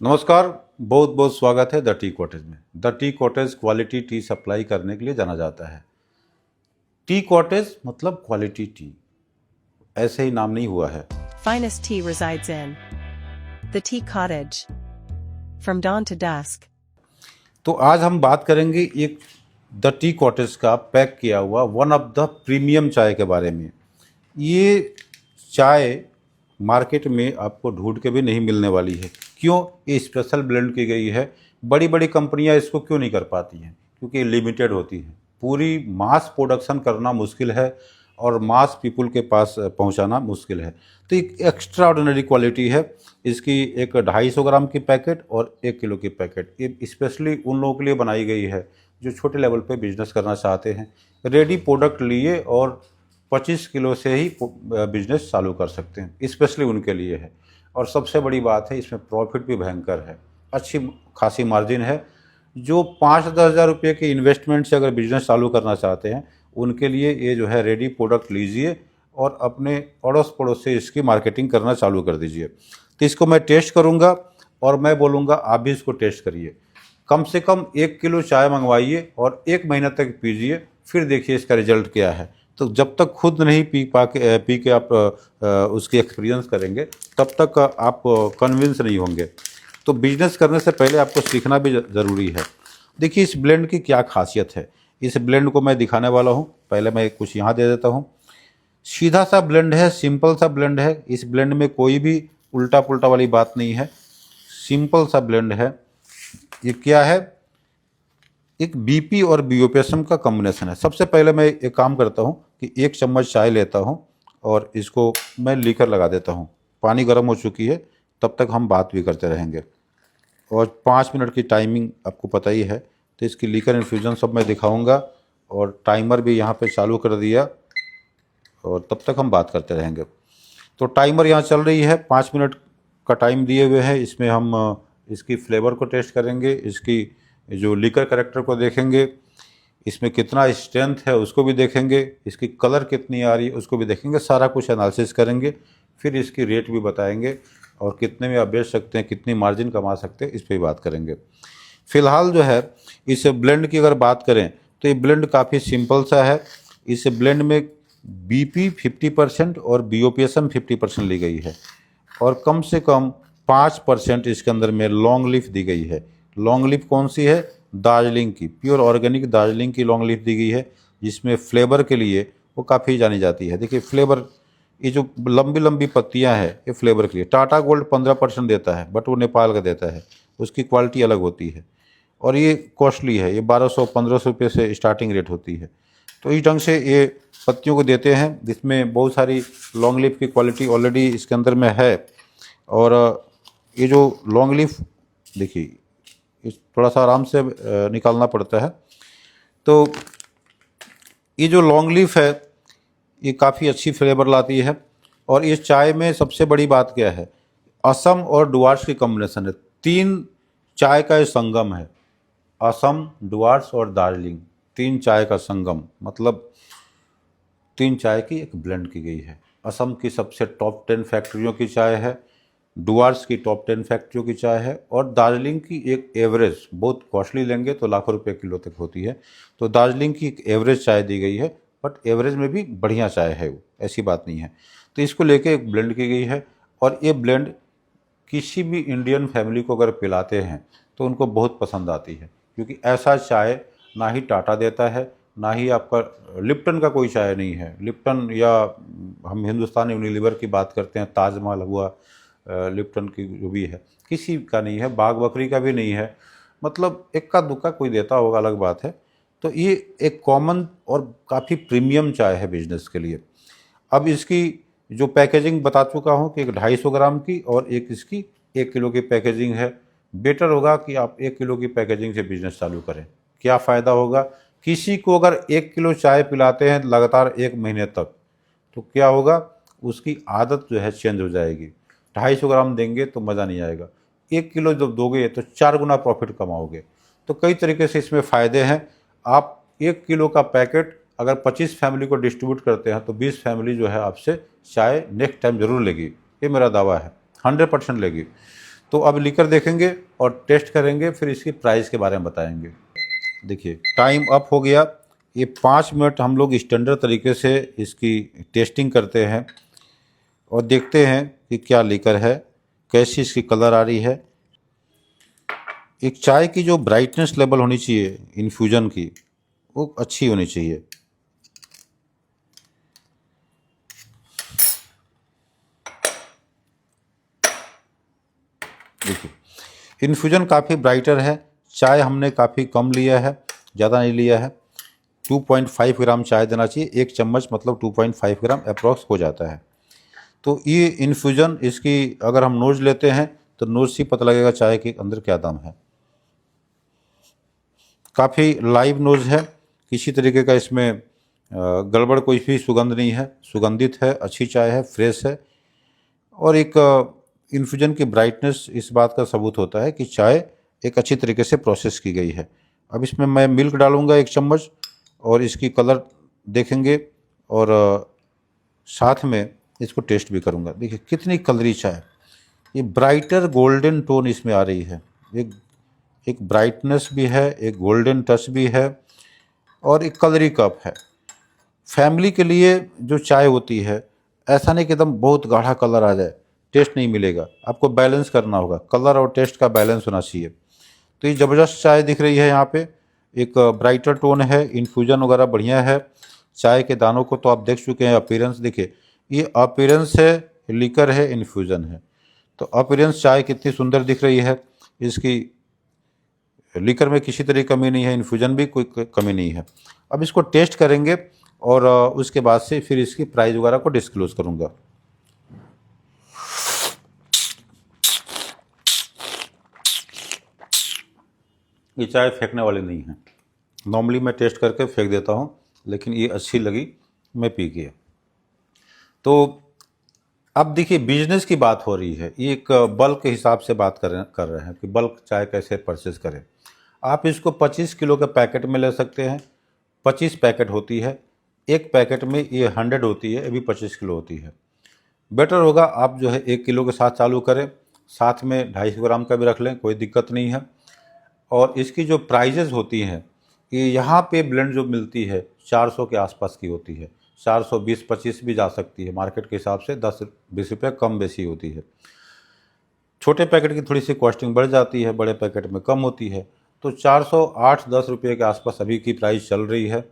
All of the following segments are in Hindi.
नमस्कार। बहुत बहुत स्वागत है द टी कॉटेज में। The T cottage quality T supply करने के लिए जाना जाता है। टी कॉटेज मतलब क्वालिटी टी, ऐसे ही नाम नहीं हुआ है। Finest tea resides in the tea cottage. From dawn to dusk. तो आज हम बात करेंगे एक द टी कॉटेज का पैक किया हुआ वन ऑफ द प्रीमियम चाय के बारे में। ये चाय मार्केट में आपको ढूंढ के भी नहीं मिलने वाली है। क्यों? ये स्पेशल ब्लेंड की गई है। बड़ी बड़ी कंपनियां इसको क्यों नहीं कर पाती हैं? क्योंकि लिमिटेड होती है। पूरी मास प्रोडक्शन करना मुश्किल है और मास पीपल के पास पहुंचाना मुश्किल है। तो एक एक्स्ट्रा ऑर्डिनरी क्वालिटी है इसकी। एक 250 ग्राम की पैकेट और 1 किलो की पैकेट, ये स्पेशली उन लोगों के लिए बनाई गई है जो छोटे लेवल पे बिजनेस करना चाहते हैं। रेडी प्रोडक्ट लिए और 25 किलो से ही बिजनेस चालू कर सकते हैं, स्पेशली उनके लिए है। और सबसे बड़ी बात है, इसमें प्रॉफिट भी भयंकर है, अच्छी खासी मार्जिन है। जो 5-10 हज़ार रुपये के इन्वेस्टमेंट से अगर बिजनेस चालू करना चाहते हैं उनके लिए ये जो है रेडी प्रोडक्ट लीजिए और अपने अड़ोस पड़ोस से इसकी मार्केटिंग करना चालू कर दीजिए। तो इसको मैं टेस्ट करूँगा और मैं बोलूँगा आप भी इसको टेस्ट करिए। कम से कम 1 किलो चाय मंगवाइए और 1 महीना तक पीजिए, फिर देखिए इसका रिजल्ट क्या है। तो जब तक खुद नहीं पी के आप उसकी एक्सपीरियंस करेंगे तब तक आप कन्विंस नहीं होंगे। तो बिजनेस करने से पहले आपको सीखना भी ज़रूरी है। देखिए इस ब्लेंड की क्या खासियत है, इस ब्लेंड को मैं दिखाने वाला हूँ। पहले मैं कुछ यहाँ दे देता हूँ। सीधा सा ब्लेंड है, सिंपल सा ब्लेंड है। इस ब्लेंड में कोई भी उल्टा पुल्टा वाली बात नहीं है, सिंपल सा ब्लेंड है। ये क्या है? एक बीपी और बीओपीएसएम का कॉम्बिनेशन है। सबसे पहले मैं एक काम करता हूँ कि 1 चम्मच चाय लेता हूँ और इसको मैं लीकर लगा देता हूँ। पानी गर्म हो चुकी है, तब तक हम बात भी करते रहेंगे। और 5 मिनट की टाइमिंग आपको पता ही है। तो इसकी लीकर इन्फ्यूज़न सब मैं दिखाऊंगा और टाइमर भी यहाँ पे चालू कर दिया और तब तक हम बात करते रहेंगे। तो टाइमर यहाँ चल रही है, 5 मिनट का टाइम दिए हुए हैं। इसमें हम इसकी फ्लेवर को टेस्ट करेंगे, इसकी जो लीकर कैरेक्टर को देखेंगे, इसमें कितना स्ट्रेंथ है उसको भी देखेंगे, इसकी कलर कितनी आ रही है उसको भी देखेंगे। सारा कुछ एनालिसिस करेंगे, फिर इसकी रेट भी बताएंगे और कितने में आप बेच सकते हैं, कितनी मार्जिन कमा सकते हैं, इस पर भी बात करेंगे। फ़िलहाल जो है इस ब्लेंड की अगर बात करें तो ये ब्लेंड काफ़ी सिंपल सा है। इस ब्लेंड में बीपी 50% और बीओपीएसएम 50% ली गई है और कम से कम 5% इसके अंदर में लॉन्ग लीफ दी गई है। लॉन्ग लीफ कौन सी है? दार्जिलिंग की, प्योर ऑर्गेनिक दार्जिलिंग की लॉन्ग लीफ दी गई है, जिसमें फ्लेवर के लिए वो काफ़ी जानी जाती है। देखिए फ्लेवर, ये जो लंबी लंबी पत्तियां हैं ये फ्लेवर के लिए। टाटा गोल्ड 15% देता है, बट वो नेपाल का देता है, उसकी क्वालिटी अलग होती है और ये कॉस्टली है। ये 1200-1500 रुपये से स्टार्टिंग रेट होती है। तो इस ढंग से ये पत्तियों को देते हैं, जिसमें बहुत सारी लॉन्ग लीफ की क्वालिटी ऑलरेडी इसके अंदर में है। और ये जो लॉन्ग लीफ देखिए, इस थोड़ा सा आराम से निकालना पड़ता है। तो ये जो लॉन्ग लीफ है ये काफ़ी अच्छी फ्लेवर लाती है। और इस चाय में सबसे बड़ी बात क्या है? असम और डुआर्स की कॉम्बिनेशन है। 3 चाय का ये संगम है। असम, डुआर्स और दार्जिलिंग, 3 चाय का संगम, मतलब 3 चाय की एक ब्लेंड की गई है। असम की सबसे टॉप 10 फैक्ट्रियों की चाय है, डुआर्स की टॉप 10 फैक्ट्रियों की चाय है और दार्जिलिंग की एक एवरेज, बहुत कॉस्टली लेंगे तो लाखों रुपए किलो तक होती है, तो दार्जिलिंग की एक एवरेज चाय दी गई है। बट एवरेज में भी बढ़िया चाय है वो, ऐसी बात नहीं है। तो इसको लेके एक ब्लेंड की गई है और ये ब्लेंड किसी भी इंडियन फैमिली को अगर पिलाते हैं तो उनको बहुत पसंद आती है, क्योंकि ऐसा चाय ना ही टाटा देता है, ना ही आपका लिप्टन का कोई चाय नहीं है। लिप्टन, या हम हिंदुस्तानी यूनिलीवर की बात करते हैं, ताजमहल हुआ, लिप्टन की जो भी है, किसी का नहीं है। बाग बकरी का भी नहीं है, मतलब इक्का दुक्का कोई देता होगा, अलग बात है। तो ये एक कॉमन और काफ़ी प्रीमियम चाय है बिजनेस के लिए। अब इसकी जो पैकेजिंग बता चुका हूँ कि एक 250 ग्राम की और एक इसकी 1 किलो की पैकेजिंग है। बेटर होगा कि आप 1 किलो की पैकेजिंग से बिजनेस चालू करें। क्या फ़ायदा होगा? किसी को अगर 1 किलो चाय पिलाते हैं लगातार 1 महीने तक, तो क्या होगा? उसकी आदत जो है चेंज हो जाएगी। 250 ग्राम देंगे तो मज़ा नहीं आएगा, 1 किलो जब दोगे तो 4 गुना प्रॉफिट कमाओगे। तो कई तरीके से इसमें फ़ायदे हैं। आप 1 किलो का पैकेट अगर 25 फैमिली को डिस्ट्रीब्यूट करते हैं तो 20 फैमिली जो है आपसे चाय नेक्स्ट टाइम ज़रूर लेगी, ये मेरा दावा है, 100% लेगी। तो अब लीकर देखेंगे और टेस्ट करेंगे, फिर इसकी प्राइस के बारे में बताएंगे। देखिए टाइम अप हो गया। ये 5 मिनट हम लोग स्टैंडर्ड तरीके से इसकी टेस्टिंग करते हैं और देखते हैं कि क्या लीकर है, कैसी इसकी कलर आ रही है। एक चाय की जो ब्राइटनेस लेवल होनी चाहिए इन्फ्यूज़न की, वो अच्छी होनी चाहिए। देखिए इन्फ्यूज़न काफ़ी ब्राइटर है। चाय हमने काफ़ी कम लिया है, ज़्यादा नहीं लिया है। 2.5 ग्राम चाय देना चाहिए, एक चम्मच मतलब 2.5 ग्राम अप्रॉक्स हो जाता है। तो ये इन्फ्यूज़न इसकी अगर हम नोज़ लेते हैं तो नोज़ से पता लगेगा चाय के अंदर क्या दम है। काफ़ी लाइव नोज़ है, किसी तरीके का इसमें गड़बड़ कोई भी सुगंध नहीं है, सुगंधित है, अच्छी चाय है, फ्रेश है। और एक इन्फ्यूज़न की ब्राइटनेस इस बात का सबूत होता है कि चाय एक अच्छी तरीके से प्रोसेस की गई है। अब इसमें मैं मिल्क डालूँगा 1 चम्मच और इसकी कलर देखेंगे और साथ में इसको टेस्ट भी करूँगा। देखिए कितनी कलरी चाय, ये ब्राइटर गोल्डन टोन इसमें आ रही है। एक ब्राइटनेस भी है, एक गोल्डन टच भी है और एक कलरी कप है। फैमिली के लिए जो चाय होती है, ऐसा नहीं कि एकदम बहुत गाढ़ा कलर आ जाए, टेस्ट नहीं मिलेगा। आपको बैलेंस करना होगा, कलर और टेस्ट का बैलेंस होना चाहिए। तो ये ज़बरदस्त चाय दिख रही है यहाँ पे, एक ब्राइटर टोन है, इन्फ्यूज़न वगैरह बढ़िया है। चाय के दानों को तो आप देख चुके हैं, अपीयरेंस देखिए, ये अपीयरेंस है, लीकर है, इन्फ्यूज़न है। तो अपीयरेंस चाय कितनी सुंदर दिख रही है, इसकी लीकर में किसी तरह की कमी नहीं है, इन्फ्यूज़न भी कोई कमी नहीं है। अब इसको टेस्ट करेंगे और उसके बाद से फिर इसकी प्राइस वगैरह को डिस्क्लोज़ करूँगा। ये चाय फेंकने वाली नहीं है, नॉर्मली मैं टेस्ट करके फेंक देता हूँ, लेकिन ये अच्छी लगी, मैं पी के। तो अब देखिए बिजनेस की बात हो रही है, ये एक बल्क के हिसाब से बात कर रहे हैं कि बल्क चाय कैसे परचेज करें। आप इसको 25 किलो के पैकेट में ले सकते हैं, 25 पैकेट होती है, एक पैकेट में ये 100 होती है, ये भी 25 किलो होती है। बेटर होगा आप जो है 1 किलो के साथ चालू करें, साथ में 250 ग्राम का भी रख लें, कोई दिक्कत नहीं है। और इसकी जो प्राइजेज़ होती हैं, ये यहाँ पे ब्लेंड जो मिलती है 400 के आसपास की होती है, 420-25 भी जा सकती है, मार्केट के हिसाब से 10-20 रुपये कम बेसी होती है। छोटे पैकेट की थोड़ी सी कॉस्टिंग बढ़ जाती है, बड़े पैकेट में कम होती है। तो 408-10 रुपये के आसपास अभी की प्राइस चल रही है।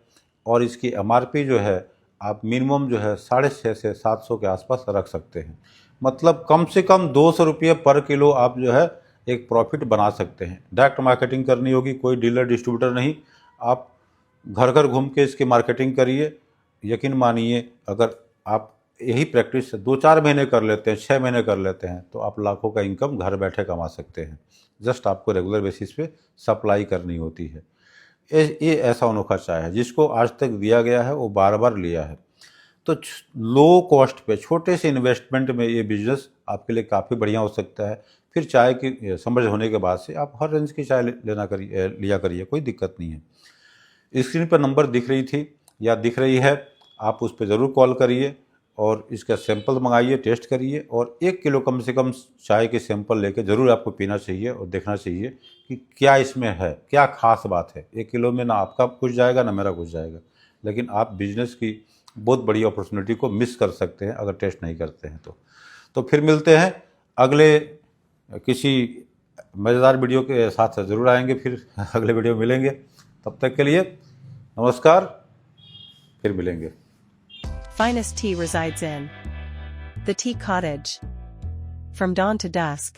और इसकी MRP जो है आप मिनिमम जो है 650 से 700 के आसपास रख सकते हैं। मतलब कम से कम 200 रुपये पर किलो आप जो है एक प्रॉफिट बना सकते हैं। डायरेक्ट मार्केटिंग करनी होगी, कोई डीलर डिस्ट्रीब्यूटर नहीं, आप घर घर घूम के इसकी मार्केटिंग करिए। यकीन मानिए, अगर आप यही प्रैक्टिस 2-4 महीने कर लेते हैं, 6 महीने कर लेते हैं, तो आप लाखों का इनकम घर बैठे कमा सकते हैं। जस्ट आपको रेगुलर बेसिस पे सप्लाई करनी होती है। ये ऐसा अनोखा चाय है जिसको आज तक दिया गया है, वो बार बार लिया है। तो लो कॉस्ट पे छोटे से इन्वेस्टमेंट में ये बिजनेस आपके लिए काफ़ी बढ़िया हो सकता है। फिर चाय की समझ होने के बाद से आप हर रेंज की चाय लिया करिए, कोई दिक्कत नहीं है। स्क्रीन पर नंबर दिख रही थी या दिख रही है, आप उस पर ज़रूर कॉल करिए और इसका सैंपल मंगाइए, टेस्ट करिए। और 1 किलो कम से कम चाय के सैंपल लेके ज़रूर आपको पीना चाहिए और देखना चाहिए कि क्या इसमें है, क्या ख़ास बात है। 1 किलो में ना आपका कुछ जाएगा ना मेरा कुछ जाएगा, लेकिन आप बिजनेस की बहुत बड़ी अपॉर्चुनिटी को मिस कर सकते हैं अगर टेस्ट नहीं करते हैं तो फिर मिलते हैं अगले किसी मज़ेदार वीडियो के साथ ज़रूर आएंगे, फिर अगले वीडियो में मिलेंगे। तब तक के लिए नमस्कार, फिर मिलेंगे। Finest tea resides in the Tea Cottage. From dawn to dusk.